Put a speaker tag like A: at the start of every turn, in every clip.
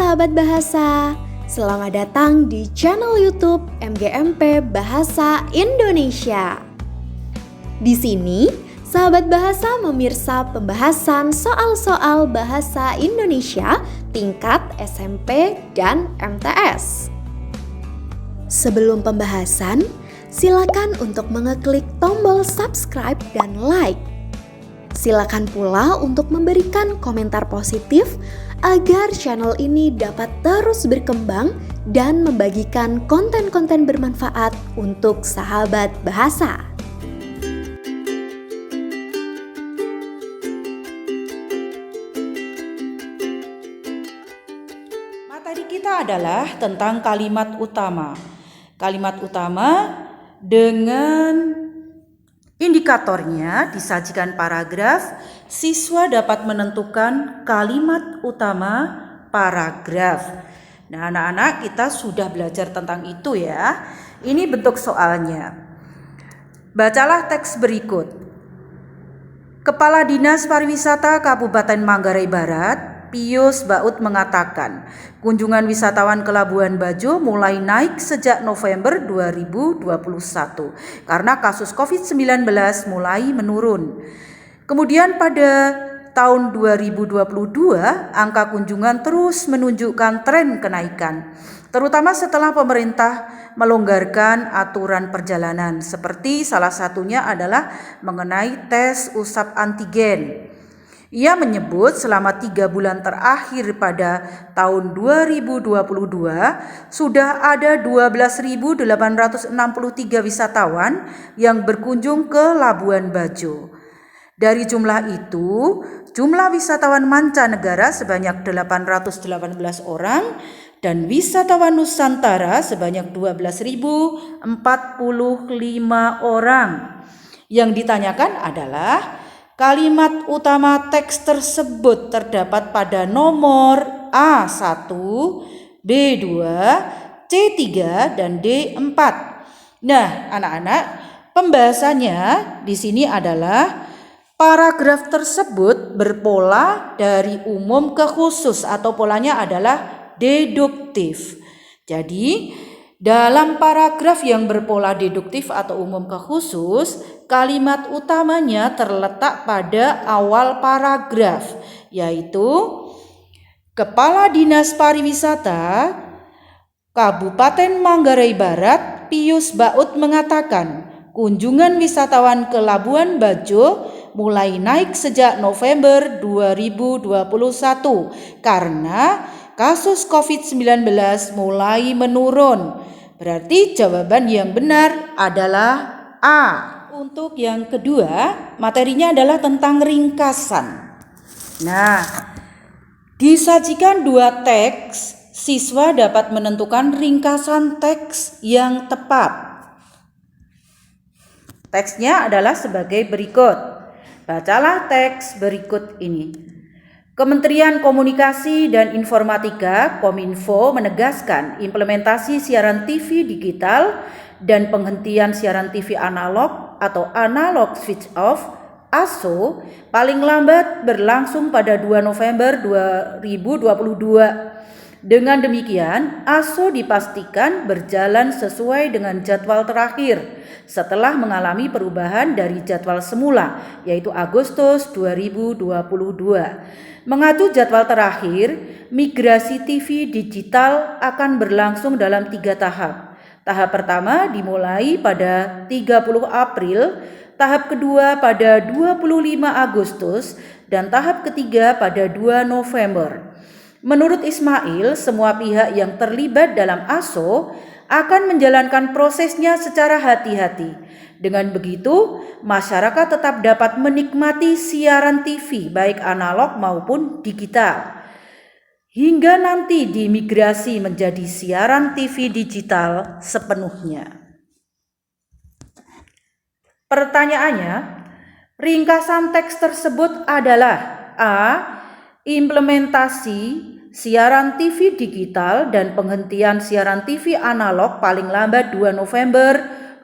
A: sahabat bahasa, selamat datang di channel YouTube MGMP Bahasa Indonesia. Di sini, sahabat bahasa memirsa pembahasan soal-soal bahasa Indonesia tingkat SMP dan MTS. Sebelum pembahasan, silakan untuk mengeklik tombol subscribe dan like. Silakan pula untuk memberikan komentar positif agar channel ini dapat terus berkembang dan membagikan konten-konten bermanfaat untuk sahabat bahasa.
B: Materi kita adalah tentang kalimat utama. Kalimat utama dengan indikatornya disajikan paragraf, siswa dapat menentukan kalimat utama paragraf. Nah, anak-anak, kita sudah belajar tentang itu ya. Ini bentuk soalnya. Bacalah teks berikut. Kepala Dinas Pariwisata Kabupaten Manggarai Barat, Pius Baut mengatakan, kunjungan wisatawan ke Labuan Bajo mulai naik sejak November 2021 karena kasus COVID-19 mulai menurun. Kemudian pada tahun 2022, angka kunjungan terus menunjukkan tren kenaikan, terutama setelah pemerintah melonggarkan aturan perjalanan, seperti salah satunya adalah mengenai tes usap antigen. Ia menyebut selama 3 bulan terakhir pada tahun 2022 sudah ada 12.863 wisatawan yang berkunjung ke Labuan Bajo. Dari jumlah itu, jumlah wisatawan mancanegara sebanyak 818 orang dan wisatawan Nusantara sebanyak 12.045 orang. Yang ditanyakan adalah kalimat utama teks tersebut terdapat pada nomor A1, B2, C3, dan D4. Nah, anak-anak, pembahasannya di sini adalah paragraf tersebut berpola dari umum ke khusus atau polanya adalah deduktif. Jadi, dalam paragraf yang berpola deduktif atau umum ke khusus, kalimat utamanya terletak pada awal paragraf, yaitu Kepala Dinas Pariwisata Kabupaten Manggarai Barat, Pius Baut mengatakan, kunjungan wisatawan ke Labuan Bajo mulai naik sejak November 2021 karena kasus COVID-19 mulai menurun. Berarti jawaban yang benar adalah A. Untuk yang kedua, materinya adalah tentang ringkasan. Nah, disajikan 2 teks, siswa dapat menentukan ringkasan teks yang tepat. Teksnya adalah sebagai berikut. Bacalah teks berikut ini. Kementerian Komunikasi dan Informatika (Kominfo) menegaskan implementasi siaran TV digital dan penghentian siaran TV analog atau analog switch off (ASO) paling lambat berlangsung pada 2 November 2022. Dengan demikian, ASO dipastikan berjalan sesuai dengan jadwal terakhir setelah mengalami perubahan dari jadwal semula, yaitu Agustus 2022. Mengacu jadwal terakhir, migrasi TV digital akan berlangsung dalam 3 tahap. Tahap pertama dimulai pada 30 April, tahap kedua pada 25 Agustus, dan tahap ketiga pada 2 November. Menurut Ismail, semua pihak yang terlibat dalam ASO akan menjalankan prosesnya secara hati-hati. Dengan begitu, masyarakat tetap dapat menikmati siaran TV baik analog maupun digital hingga nanti dimigrasi menjadi siaran TV digital sepenuhnya. Pertanyaannya, ringkasan teks tersebut adalah A. Implementasi siaran TV digital dan penghentian siaran TV analog paling lambat 2 November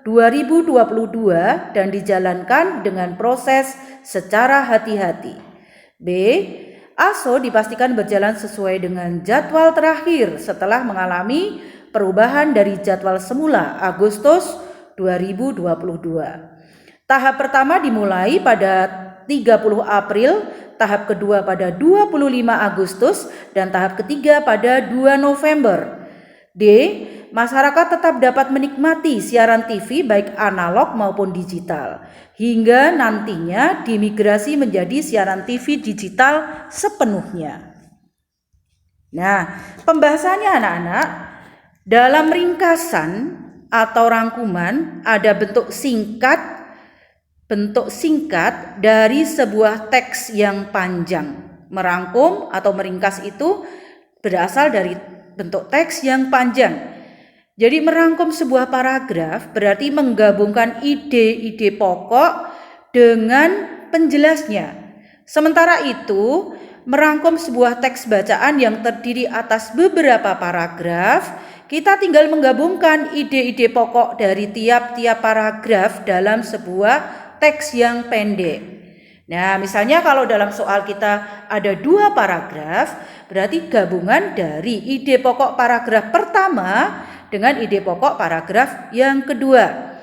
B: 2022 dan dijalankan dengan proses secara hati-hati. B. ASO dipastikan berjalan sesuai dengan jadwal terakhir setelah mengalami perubahan dari jadwal semula Agustus 2022. Tahap pertama dimulai pada 30 April, tahap kedua pada 25 Agustus, dan tahap ketiga pada 2 November. D. Masyarakat tetap dapat menikmati siaran TV baik analog maupun digital, hingga nantinya dimigrasi menjadi siaran TV digital sepenuhnya. Nah, pembahasannya anak-anak, dalam ringkasan atau rangkuman ada bentuk singkat dari sebuah teks yang panjang. Merangkum atau meringkas itu berasal dari bentuk teks yang panjang. Jadi merangkum sebuah paragraf berarti menggabungkan ide-ide pokok dengan penjelasnya. Sementara itu, merangkum sebuah teks bacaan yang terdiri atas beberapa paragraf, kita tinggal menggabungkan ide-ide pokok dari tiap-tiap paragraf dalam sebuah teks yang pendek. Nah, misalnya kalau dalam soal kita ada 2 paragraf, berarti gabungan dari ide pokok paragraf pertama dengan ide pokok paragraf yang kedua.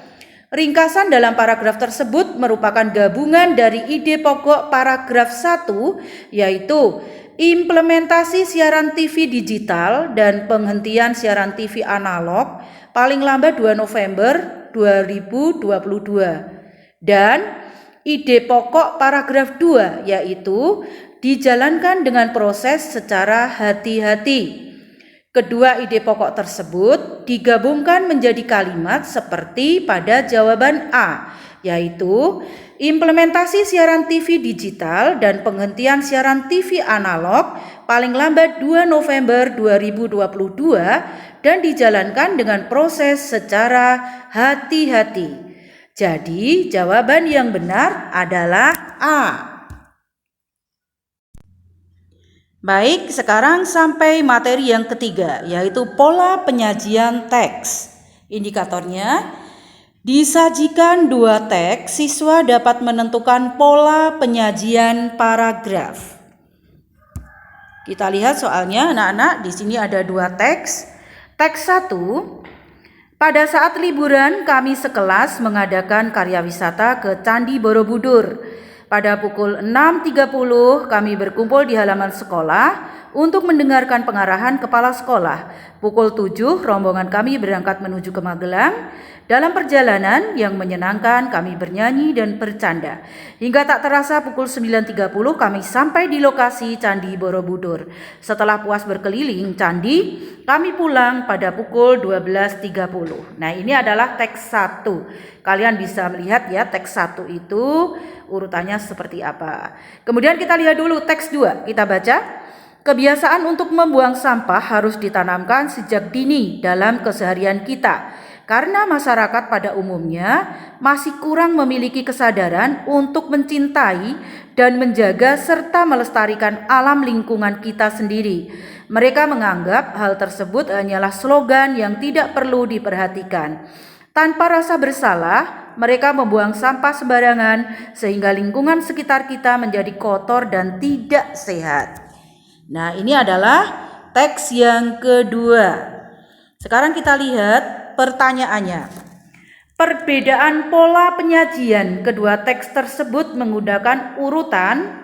B: Ringkasan dalam paragraf tersebut merupakan gabungan dari ide pokok paragraf 1, yaitu implementasi siaran TV digital dan penghentian siaran TV analog paling lambat 2 November 2022. Dan ide pokok paragraf 2, yaitu dijalankan dengan proses secara hati-hati. Kedua ide pokok tersebut digabungkan menjadi kalimat seperti pada jawaban A, yaitu implementasi siaran TV digital dan penghentian siaran TV analog paling lambat 2 November 2022 dan dijalankan dengan proses secara hati-hati. Jadi jawaban yang benar adalah A. Baik, sekarang sampai materi yang ketiga, yaitu pola penyajian teks. Indikatornya, disajikan 2 teks, siswa dapat menentukan pola penyajian paragraf. Kita lihat soalnya anak-anak, di sini ada 2 teks. Teks 1, pada saat liburan kami sekelas mengadakan karya wisata ke Candi Borobudur. Pada pukul 6.30 kami berkumpul di halaman sekolah untuk mendengarkan pengarahan kepala sekolah. Pukul 7 rombongan kami berangkat menuju ke Magelang. Dalam perjalanan yang menyenangkan kami bernyanyi dan bercanda. Hingga tak terasa pukul 9.30 kami sampai di lokasi Candi Borobudur. Setelah puas berkeliling candi, kami pulang pada pukul 12.30. Nah, ini adalah teks 1. Kalian bisa melihat ya teks 1 itu urutannya seperti apa. Kemudian kita lihat dulu teks 2. Kita baca. Kebiasaan untuk membuang sampah harus ditanamkan sejak dini dalam keseharian kita. Karena masyarakat pada umumnya masih kurang memiliki kesadaran untuk mencintai dan menjaga serta melestarikan alam lingkungan kita sendiri. Mereka menganggap hal tersebut hanyalah slogan yang tidak perlu diperhatikan. Tanpa rasa bersalah, mereka membuang sampah sembarangan sehingga lingkungan sekitar kita menjadi kotor dan tidak sehat. Nah, ini adalah teks yang kedua. Sekarang kita lihat pertanyaannya. Perbedaan pola penyajian kedua teks tersebut menggunakan urutan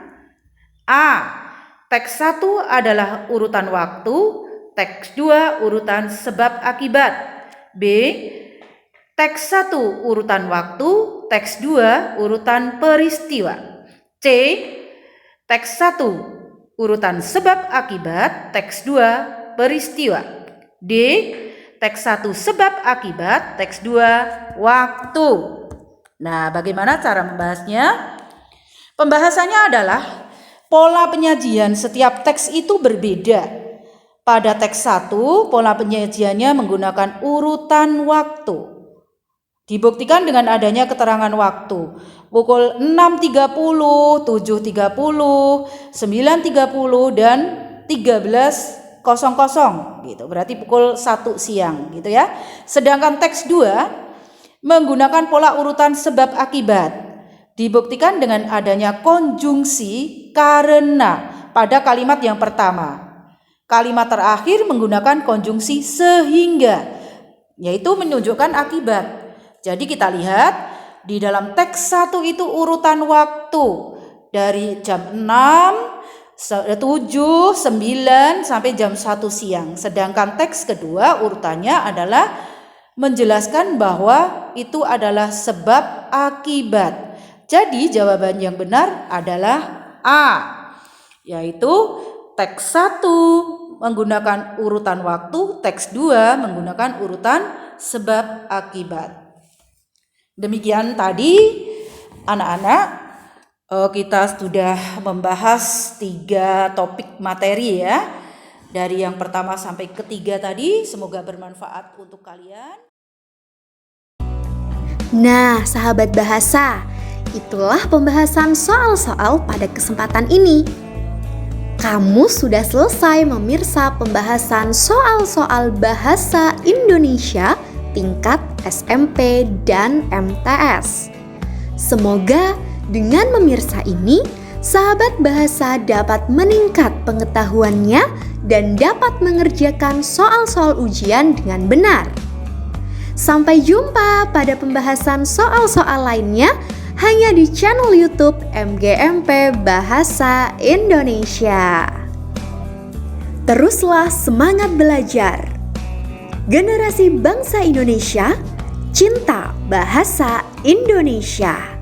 B: A. Teks 1 adalah urutan waktu, teks 2 urutan sebab akibat. B. Teks 1 urutan waktu, teks 2 urutan peristiwa. C. Teks 1 urutan sebab akibat, teks 2 peristiwa. D. Teks 1 sebab akibat, teks 2 waktu. Nah, bagaimana cara membahasnya? Pembahasannya adalah pola penyajian setiap teks itu berbeda. Pada teks 1, pola penyajiannya menggunakan urutan waktu. Dibuktikan dengan adanya keterangan waktu. Pukul 6.30, 7.30, 9.30 dan 13.00 gitu. Berarti pukul 1 siang gitu ya. Sedangkan teks 2 menggunakan pola urutan sebab akibat. Dibuktikan dengan adanya konjungsi karena pada kalimat yang pertama. Kalimat terakhir menggunakan konjungsi sehingga, yaitu menunjukkan akibat. Jadi kita lihat di dalam teks 1 itu urutan waktu dari jam 6, 7, 9 sampai jam 1 siang. Sedangkan teks kedua urutannya adalah menjelaskan bahwa itu adalah sebab akibat. Jadi jawaban yang benar adalah A, yaitu teks 1 menggunakan urutan waktu, teks 2 menggunakan urutan sebab akibat. Demikian tadi anak-anak, kita sudah membahas 3 topik materi ya. Dari yang pertama sampai ketiga tadi, semoga bermanfaat untuk kalian.
A: Nah, sahabat bahasa, itulah pembahasan soal-soal pada kesempatan ini. Kamu sudah selesai memirsa pembahasan soal-soal bahasa Indonesia tingkat SMP dan MTS. Semoga dengan memirsa ini, sahabat bahasa dapat meningkat pengetahuannya dan dapat mengerjakan soal-soal ujian dengan benar. Sampai jumpa pada pembahasan soal-soal lainnya hanya di channel YouTube MGMP Bahasa Indonesia. Teruslah semangat belajar. Generasi bangsa Indonesia, cinta bahasa Indonesia.